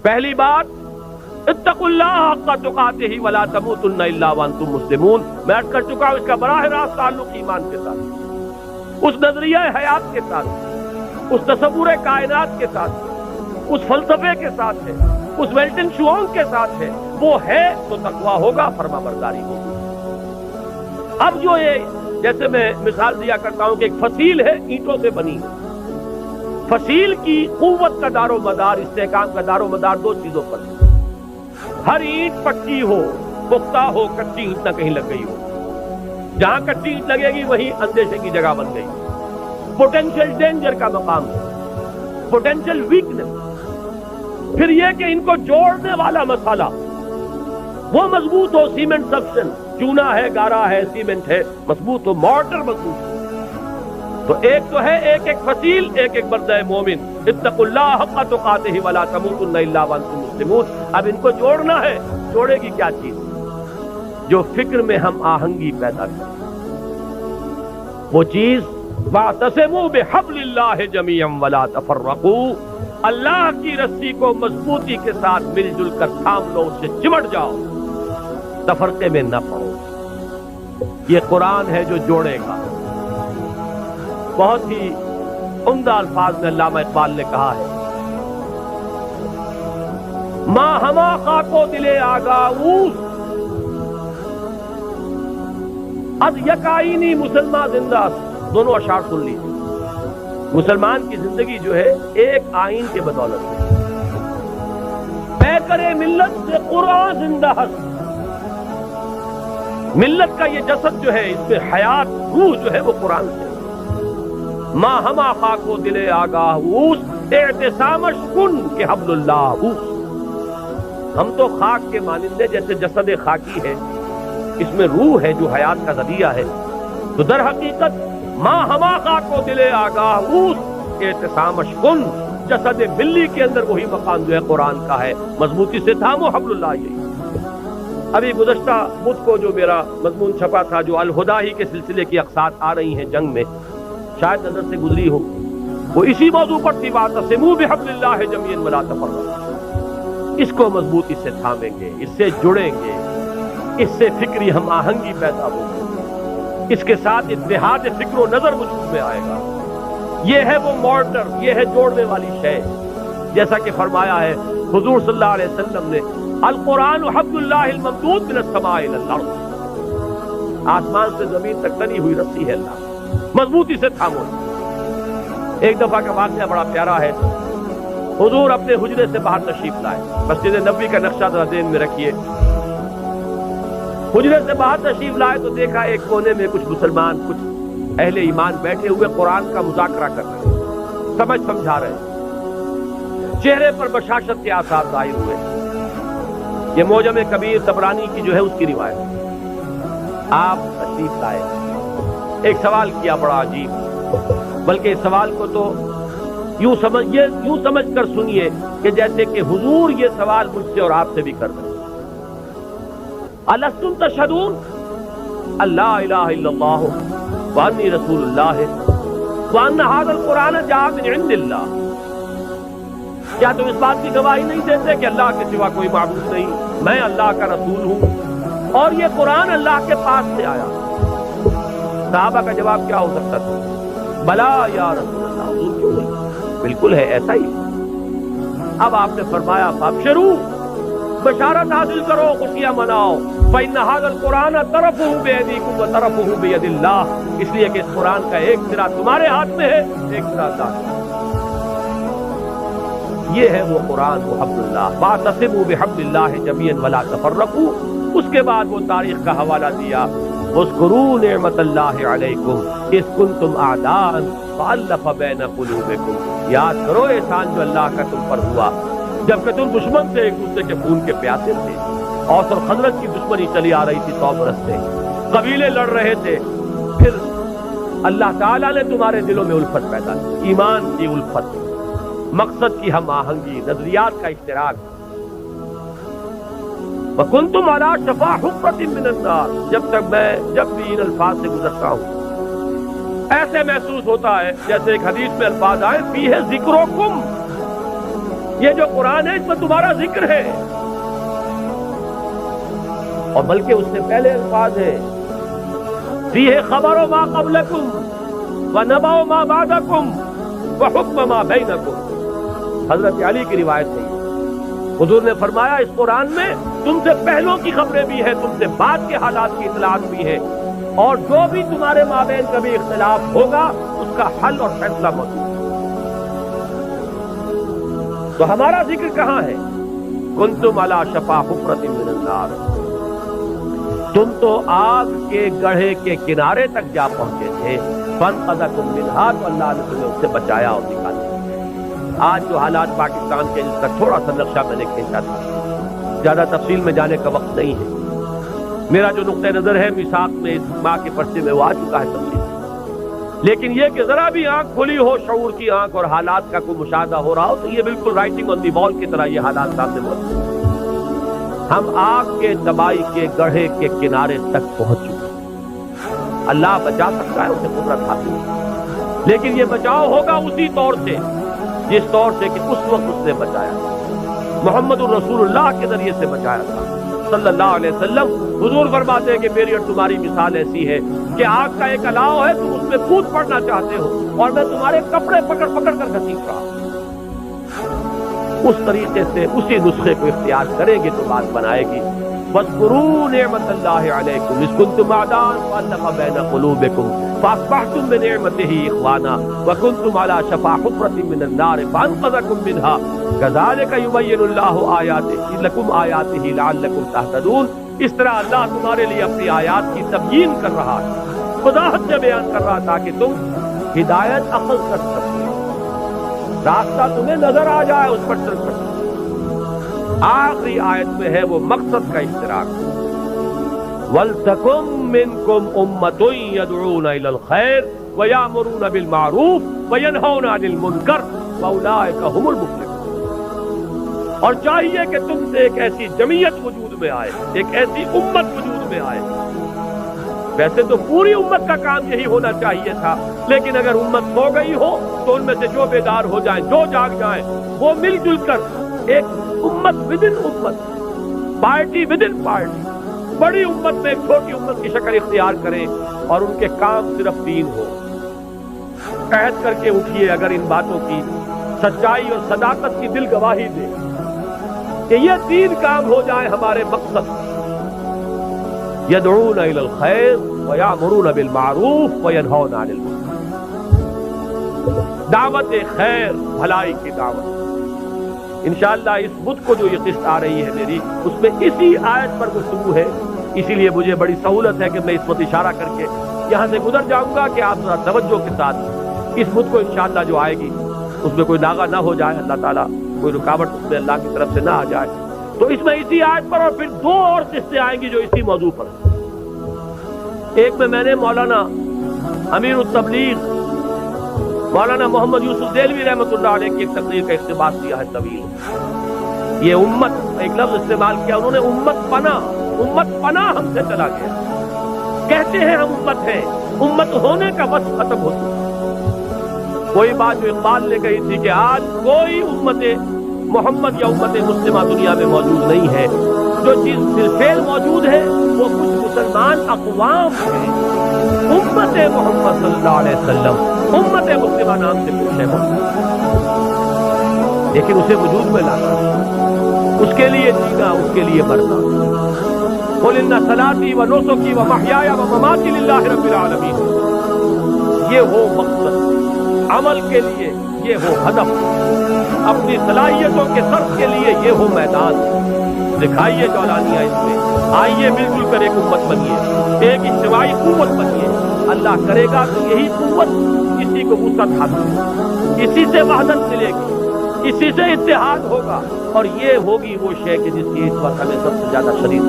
پہلی بات اتقوا اللہ حق تقاتہ ولا تموتن الا وانتم مسلمون، میں عرض کر چکا ہوں اس کا براہ راست تعلق ایمان کے ساتھ، اس نظریہ حیات کے ساتھ، اس تصور کائنات کے ساتھ، اس فلسفے کے ساتھ ہے، اس ویلٹن شوانگ کے ساتھ ہے۔ وہ ہے تو تقویٰ ہوگا، فرما برداری ہوگی۔ اب جو یہ جیسے میں مثال دیا کرتا ہوں کہ ایک فصیل ہے اینٹوں سے بنی، فصیل کی قوت کا دار و مدار، استحکام کا دار و مدار دو چیزوں پر ہے۔ ہر اینٹ پکی ہو، پختہ ہو، کچی اینٹ نہ کہیں لگ گئی ہو، جہاں کچی اینٹ لگے گی وہیں اندیشے کی جگہ بن گئی، پوٹینشیل ڈینجر کا مقام ہے، پوٹینشیل ویکنس۔ پھر یہ کہ ان کو جوڑنے والا مسالہ وہ مضبوط ہو، سیمنٹ سبسٹنس، چونا ہے، گارا ہے، سیمنٹ ہے، مضبوط ہو، مارٹر مضبوط ہو۔ تو ایک تو ہے ایک ایک فصیل، ایک ایک بردہ مومن، اتقوا اللہ حق تقاتہ ولا تموتن الا وانتم مسلمون۔ اب ان کو جوڑنا ہے، جوڑے گی کیا چیز؟ جو فکر میں ہم آہنگی پیدا کرے، وہ چیز واعتصموا بحبل اللہ جميعا ولا تفرقوا، اللہ کی رسی کو مضبوطی کے ساتھ مل جل کر تھام لو، اس سے چمٹ جاؤ، تفرقے میں نہ پڑو۔ یہ قرآن ہے جو جوڑے گا۔ بہت ہی عمدہ الفاظ میں علامہ اقبال نے کہا ہے، ماں ہما خاکو دلے آگاؤس از یکائینی مسلمان زندہ۔ دونوں اشعار سن لیجیے۔ مسلمان کی زندگی جو ہے ایک آئین کے بدولت ہے، پیکرے ملت سے قرآن زندہ ہست۔ ملت کا یہ جسد جو ہے، اس میں حیات، روح جو ہے وہ قرآن سے۔ ماں ہما خاکو دلے آگاہ اوس اعتصامش کن کہ حبل اللہ اوس۔ ہم تو خاک کے مانندے جیسے جسد خاکی ہے، اس میں روح ہے جو حیات کا ذریعہ ہے، تو در حقیقت ماں ہما خاکو دلے آگاہ اوس اعتصامش کن، جسد ملی کے اندر وہی مقام جو ہے قرآن کا ہے، مضبوطی سے تھامو حبل اللہ۔ یہی ابھی گزشتہ بدھ کو جو میرا مضمون چھپا تھا، جو الہداہی کے سلسلے کی اقساط آ رہی ہیں جنگ میں، شاید نظر سے گزری ہو، وہ اسی موضوع پر تھی، واعتصموا بحبل اللہ جميعا ولا تفرقوا۔ اس کو مضبوطی سے تھامیں گے، اس سے جڑیں گے، اس سے فکری ہم آہنگی پیدا ہوگی، اس کے ساتھ اتحاد فکر و نظر وجود میں آئے گا۔ یہ ہے وہ مارٹر، یہ ہے جوڑنے والی شے، جیسا کہ فرمایا ہے حضور صلی اللہ علیہ وسلم نے، القرآن حبل اللہ الممدود من السماء الى الارض۔ آسمان سے زمین تک تنی ہوئی رسی ہے اللہ، مضبوطی سے تھامو۔ ایک دفعہ کا واقعہ بڑا پیارا ہے۔ حضور اپنے حجرے سے باہر تشریف لائے، مسجد نبوی کا نقشہ ذرا ذہن میں رکھیے۔ حجرے سے باہر تشریف لائے تو دیکھا ایک کونے میں کچھ مسلمان، کچھ اہل ایمان بیٹھے ہوئے قرآن کا مذاکرہ کر رہے ہیں، سمجھ سمجھا رہے ہیں، چہرے پر بشاشت کے آثار ظاہر ہوئے۔ یہ معجم کبیر طبرانی کی جو ہے اس کی روایت۔ آپ تشریف لائے، ایک سوال کیا بڑا عجیب، بلکہ اس سوال کو تو یوں سمجھ کر سنیے کہ جیسے کہ حضور یہ سوال مجھ سے اور آپ سے بھی کر رہے ہیں۔ الستم تشہدون اللہ الہ الا اللہ وانی رسول اللہ وان ھذا القرآن جاء من عند اللہ۔ کیا تم اس بات کی گواہی نہیں دیتے کہ اللہ کے سوا کوئی معبود نہیں، میں اللہ کا رسول ہوں اور یہ قرآن اللہ کے پاس سے آیا؟ صحابہ کا جواب کیا ہو سکتا تھا؟ بلا یا رسول اللہ، حضور کیوں نہیں، بالکل ہے ایسا ہی۔ اب آپ نے فرمایا فابشروا، بشارت حاصل کرو، خوشیاں مناؤ، فإن هذا القرآن طرفه بيديكم وطرفه بيد الله، اس لیے کہ اس قرآن کا ایک سرا تمہارے ہاتھ میں ہے، ایک سرا اللہ۔ یہ ہے وہ قرآن، وہ حبل اللہ، واعتصموا بحبل اللہ جميعا ولا تفرقوا۔ اس کے بعد وہ تاریخ کا حوالہ دیا، اذکروا نعمت اللہ علیکم اذ کنتم اعداء فالف بین قلوبکم۔ یاد کرو احسان جو اللہ کا تم پر ہوا جبکہ تم دشمن سے، ایک دوسرے کے خون کے پیاسے تھے۔ اوس اور خزرج کی دشمنی چلی آ رہی تھی 100 برس سے، قبیلے لڑ رہے تھے، پھر اللہ تعالیٰ نے تمہارے دلوں میں الفت پیدا کی، ایمان کی الفت، مقصد کی ہم آہنگی، نظریات کا اشتراک۔ وَكُنْتُمْ عَلَىٰ شَفَا حُفْرَةٍ مِّنَ النَّارِ۔ جب بھی ان الفاظ سے گزرتا ہوں ایسے محسوس ہوتا ہے جیسے ایک حدیث میں الفاظ آئے فِيهِ ذِكْرُكُمْ، یہ جو قرآن ہے اس میں تمہارا ذکر ہے، اور بلکہ اس سے پہلے الفاظ ہے فیہ خبر ما قبلکم ونبأ ما بعدکم وحکم ما بینکم۔ حضرت علی کی روایت ہے، حضور نے فرمایا اس قرآن میں تم سے پہلوں کی خبریں بھی ہیں، تم سے بعد کے حالات کی اطلاعات بھی ہے، اور جو بھی تمہارے مابین کبھی اختلاف ہوگا اس کا حل اور فیصلہ موجود ہے۔ تو ہمارا ذکر کہاں ہے؟ کنتم علی شفا حفرۃ من النار، تم تو آگ کے گڑھے کے کنارے تک جا پہنچے تھے، فانقذکم منہا، تو اللہ نے تمہیں اس سے بچایا اور نکالا۔ آج جو حالات پاکستان کے، جس کا تھوڑا سا نقشہ میں نے کھینچا تھا، زیادہ تفصیل میں جانے کا وقت نہیں ہے، میرا جو نقطہ نظر ہے میثاق میں اس ماہ کے پرچے میں وہ آ چکا ہے تفصیل، لیکن یہ کہ ذرا بھی آنکھ کھلی ہو، شعور کی آنکھ، اور حالات کا کوئی مشاہدہ ہو رہا ہو، تو یہ بالکل رائٹنگ آن دی وال کی طرح یہ حالات سامنے موجود ہیں۔ ہم آگ کے تباہی کے گڑھے کے کنارے تک پہنچ چکے ہیں۔ اللہ بچا سکتا ہے، اسے قدرت حاصل ہے، لیکن یہ بچاؤ ہوگا اسی طور سے جس طور سے کہ اس وقت اس نے بچایا، محمد الرسول اللہ کے ذریعے سے بچایا تھا صلی اللہ علیہ وسلم۔ حضور فرماتے ہیں کہ میری اور تمہاری مثال ایسی ہے کہ آگ کا ایک الاؤ ہے، تم اس میں کود پڑنا چاہتے ہو اور میں تمہارے کپڑے پکڑ پکڑ کر گھسیٹ رہا ہوں۔ اس طریقے سے اسی نسخے کو اختیار کریں گے تو بات بنائے گی۔ واذکروا نعمت اللہ علیکم اذ کنتم اعداء فالف بین قلوبکم فاصبحتم بنعمتہ اخوانا وکنتم علی شفا حفرۃ من النار فانقذکم منہا کذالک یبین اللہ آیاتہ لکم آیاتہ لعلکم تہتدون۔ اس طرح اللہ تمہارے لیے اپنی آیات کی تبیین کر رہا ہے، وضاحت سے بیان کر رہا تاکہ تم ہدایت عمل کر سکو، راستہ تمہیں نظر آ جائے، اس پر چل سکو۔ آخری آیت میں ہے وہ مقصد کا اشتراک، وَلْتَكُن مِّنكُمْ أُمَّةٌ يَدْعُونَ إِلَى الْخَيْرِ وَيَأْمُرُونَ بِالْمَعْرُوفِ وَيَنْهَوْنَ عَنِ الْمُنكَرِ وَأُولَٰئِكَ هُمُ الْمُفْلِحُونَ۔ اور چاہیے کہ تم سے ایک ایسی جمعیت وجود میں آئے، ایک ایسی امت وجود میں آئے۔ ویسے تو پوری امت کا کام یہی ہونا چاہیے تھا، لیکن اگر امت سو گئی ہو تو ان میں سے جو بیدار ہو جائیں، جو جاگ جائیں، وہ مل جل کر ایک امت ود ان امت، پارٹی ود ان پارٹی، بڑی امت میں ایک چھوٹی امت کی شکل اختیار کریں، اور ان کے کام صرف دین ہو۔ عہد کر کے اٹھیے اگر ان باتوں کی سچائی اور صداقت کی دل گواہی دے کہ یہ تین کام ہو جائیں ہمارے مقصد، یدعون الی الخیر ویامرون بالمعروف وینہون عن المنکر، دعوت خیر، بھلائی کی دعوت۔ انشاءاللہ اس بدھ کو جو یہ قسط آ رہی ہے میری، اس میں اسی آیت پر گفتگو ہے، اسی لیے مجھے بڑی سہولت ہے کہ میں اس وقت اشارہ کر کے یہاں سے گزر جاؤں گا کہ آپ ذرا توجہ کے ساتھ اس بدھ کو انشاءاللہ جو آئے گی اس میں کوئی ناغہ نہ ہو جائے، اللہ تعالیٰ کوئی رکاوٹ اس میں اللہ کی طرف سے نہ آ جائے۔ تو اس میں اسی آیت پر اور پھر دو اور قسطیں آئیں گی جو اسی موضوع پر۔ ایک میں نے مولانا امیر التبلیغ مولانا محمد یوسف دہلوی رحمۃ اللہ علیہ کی ایک تقریر کا اقتباس دیا ہے طویل۔ یہ امت، ایک لفظ استعمال کیا انہوں نے، امت پناہ ہم سے چلا گیا۔ کہتے ہیں ہم امت ہیں، امت ہونے کا وصف ختم ہو چکا۔ کوئی بات جو اقبال نے کہی تھی کہ آج کوئی امت محمد یا امت مسلمہ دنیا میں موجود نہیں ہے، جو چیز بالفعل موجود ہے وہ کچھ مسلمان اقوام ہیں۔ امت محمد صلی اللہ علیہ وسلم، امت مسلمہ نام سے کچھ ہے موجود، لیکن اسے وجود میں لانا، اس کے لیے جینا، اس کے لیے مرنا۔ قل ان صلاتی و نسکی و محیای و مماتی للہ رب العالمین، یہ ہو مقصد عمل کے لیے، یہ ہو ہدف اپنی صلاحیتوں کے صرف کے لیے، یہ ہو میدان۔ دکھائیے جولانیہ اس میں، آئیے مل جل کر ایک امت بنیے، ایک اجتماعی قوت بنیے۔ اللہ کرے گا تو یہی قوت اسی کو وسعت حاصل ہوگی، اسی سے وحدت ملے گی، اسی سے اتحاد ہوگا، اور یہ ہوگی وہ شے کہ جس کی اس وقت ہمیں سب سے زیادہ شریک